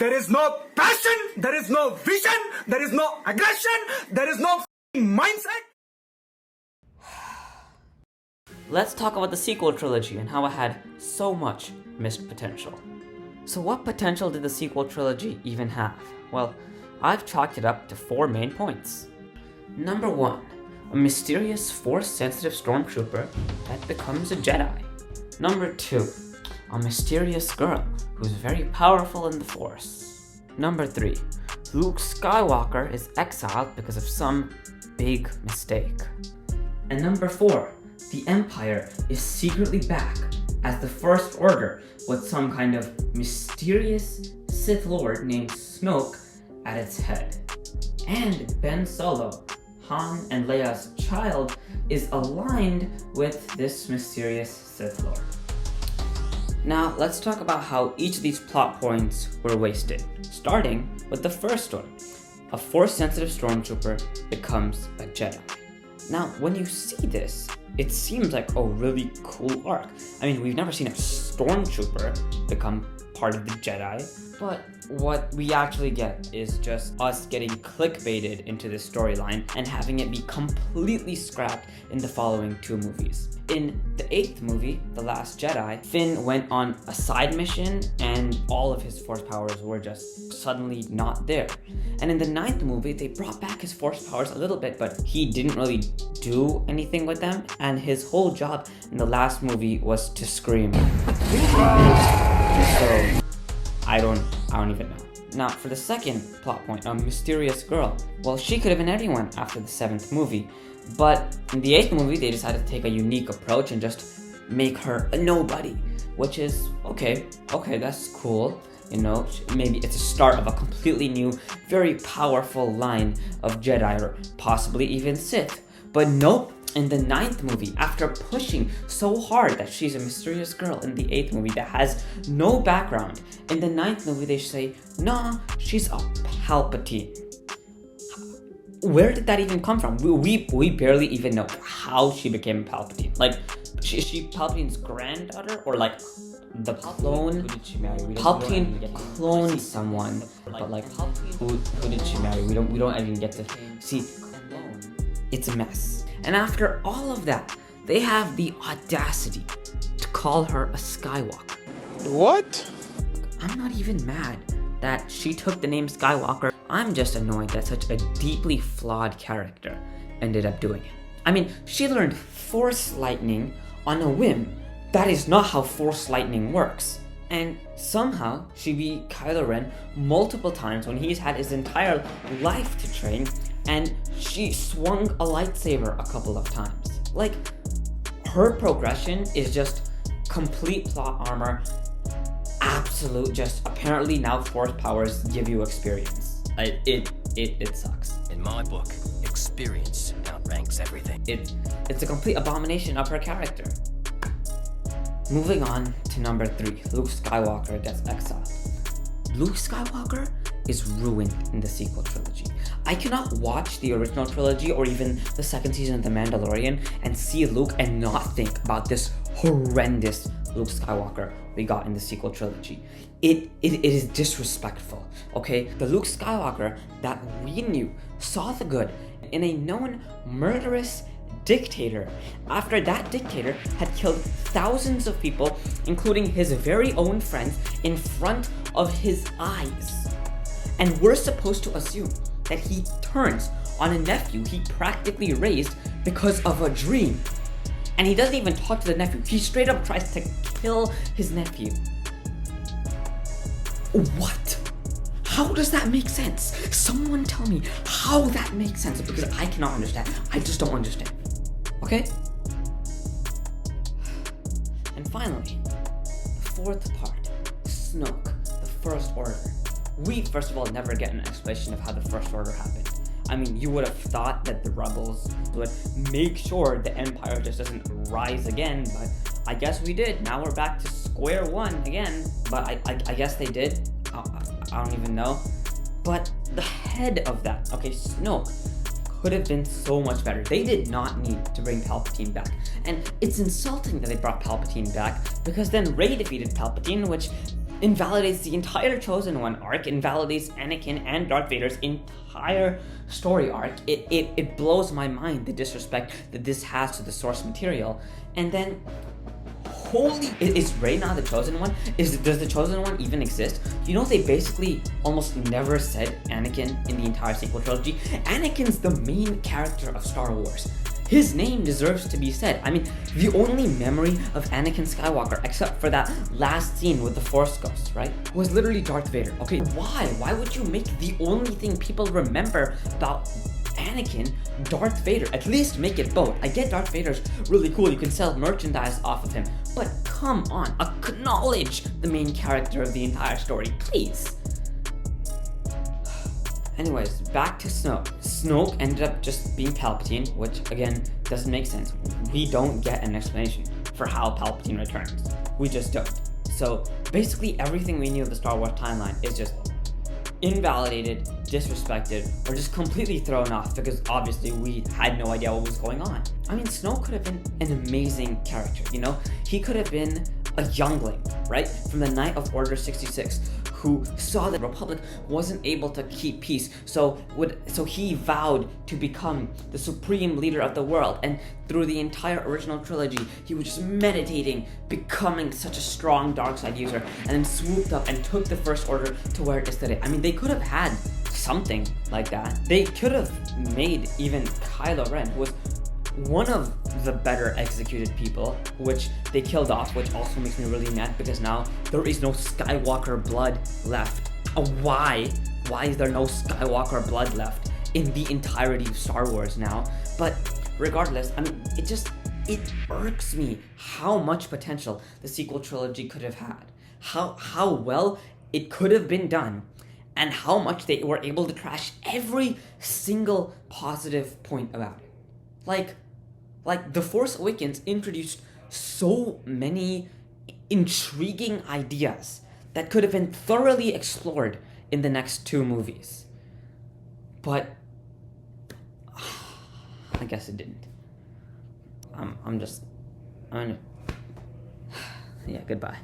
There is no passion, there is no vision, there is no aggression, there is no mindset. Let's talk about the sequel trilogy and how it had so much missed potential. So what potential did the sequel trilogy even have? Well, I've chalked it up to 4 main points. Number 1, a mysterious Force-sensitive stormtrooper that becomes a Jedi. Number 2, a mysterious girl who's very powerful in the Force. Number 3, Luke Skywalker is exiled because of some big mistake. And number 4, the Empire is secretly back as the First Order with some kind of mysterious Sith Lord named Snoke at its head. And Ben Solo, Han and Leia's child, is aligned with this mysterious Sith Lord. Now, let's talk about how each of these plot points were wasted, starting with the first one. A Force-sensitive stormtrooper becomes a Jedi. Now, when you see this, it seems like a really cool arc. I mean, we've never seen a stormtrooper become part of the Jedi, but what we actually get is just us getting clickbaited into this storyline and having it be completely scrapped in the following 2 movies. In the 8th movie, The Last Jedi, Finn went on a side mission and all of his Force powers were just suddenly not there. And in the 9th movie, they brought back his Force powers a little bit, but he didn't really do anything with them, and his whole job in the last movie was to scream. So, I don't even know. Now, for the second plot point, a mysterious girl. Well, she could have been anyone after the 7th movie, but in the 8th movie, they decided to take a unique approach and just make her a nobody, which is okay, that's cool. You know, maybe it's a start of a completely new, very powerful line of Jedi, or possibly even Sith. But nope, in the 9th movie, after pushing so hard that she's a mysterious girl in the 8th movie that has no background, in the 9th movie they say, nah, she's a Palpatine. Where did that even come from? We barely even know how she became Palpatine. Like, is she Palpatine's granddaughter? Or like, the clone? Who did she marry? Palpatine cloned someone, but like, who did she marry? We don't even get to see. It's a mess. And after all of that, they have the audacity to call her a Skywalker. What? I'm not even mad that she took the name Skywalker. I'm just annoyed that such a deeply flawed character ended up doing it. I mean, she learned Force lightning on a whim. That is not how Force lightning works. And somehow she beat Kylo Ren multiple times when he's had his entire life to train, and she swung a lightsaber a couple of times. Like, her progression is just complete plot armor, absolute, just apparently now Force powers give you experience. It sucks. In my book, experience outranks everything. It's a complete abomination of her character. Moving on to number 3, Luke Skywalker gets exiled. Luke Skywalker is ruined in the sequel trilogy. I cannot watch the original trilogy or even the 2nd season of The Mandalorian and see Luke and not think about this horrendous Luke Skywalker we got in the sequel trilogy. It is disrespectful, okay? The Luke Skywalker that we knew saw the good in a known murderous dictator after that dictator had killed thousands of people, including his very own friends, in front of his eyes. And we're supposed to assume that he turns on a nephew he practically raised because of a dream. And he doesn't even talk to the nephew. He straight up tries to kill his nephew. What? How does that make sense? Someone tell me how that makes sense, because I cannot understand. I just don't understand. Okay? And finally, the 4th part, Snoke, the First Order. We, first of all, never get an explanation of how the First Order happened. I mean, you would have thought that the rebels would make sure the Empire just doesn't rise again, but I guess we did. Now we're back to square one again, but I guess they did. I don't even know. But the head of that, okay, Snoke, could have been so much better. They did not need to bring Palpatine back. And it's insulting that they brought Palpatine back, because then Rey defeated Palpatine, which invalidates the entire Chosen One arc, invalidates Anakin and Darth Vader's entire story arc. It blows my mind, the disrespect that this has to the source material. And then, is Rey now the Chosen One? Does the Chosen One even exist? You know, they basically almost never said Anakin in the entire sequel trilogy. Anakin's the main character of Star Wars. His name deserves to be said. I mean, the only memory of Anakin Skywalker, except for that last scene with the Force Ghosts, right, was literally Darth Vader. Okay, why? Why would you make the only thing people remember about Anakin Darth Vader? At least make it both. I get Darth Vader's really cool, you can sell merchandise off of him, but come on, acknowledge the main character of the entire story, please. Anyways, back to Snoke. Snoke ended up just being Palpatine, which again doesn't make sense. We don't get an explanation for how Palpatine returns. We just don't. So basically everything we knew of the Star Wars timeline is just invalidated, disrespected, or just completely thrown off because obviously we had no idea what was going on. I mean, Snoke could have been an amazing character, you know? He could have been a youngling, right? From the Night of Order 66, who saw that the Republic wasn't able to keep peace, so he vowed to become the supreme leader of the world, and through the entire original trilogy, he was just meditating, becoming such a strong dark side user, and then swooped up and took the First Order to where it is today. I mean, they could have had something like that. They could have made even Kylo Ren, who was one of the better executed people, which they killed off, which also makes me really mad because now there is no Skywalker blood left. Why? Why is there no Skywalker blood left in the entirety of Star Wars now? But regardless, I mean, it irks me how much potential the sequel trilogy could have had, how well it could have been done, and how much they were able to trash every single positive point about it. Like The Force Awakens introduced so many intriguing ideas that could have been thoroughly explored in the next two movies. But I guess it didn't. Yeah, goodbye.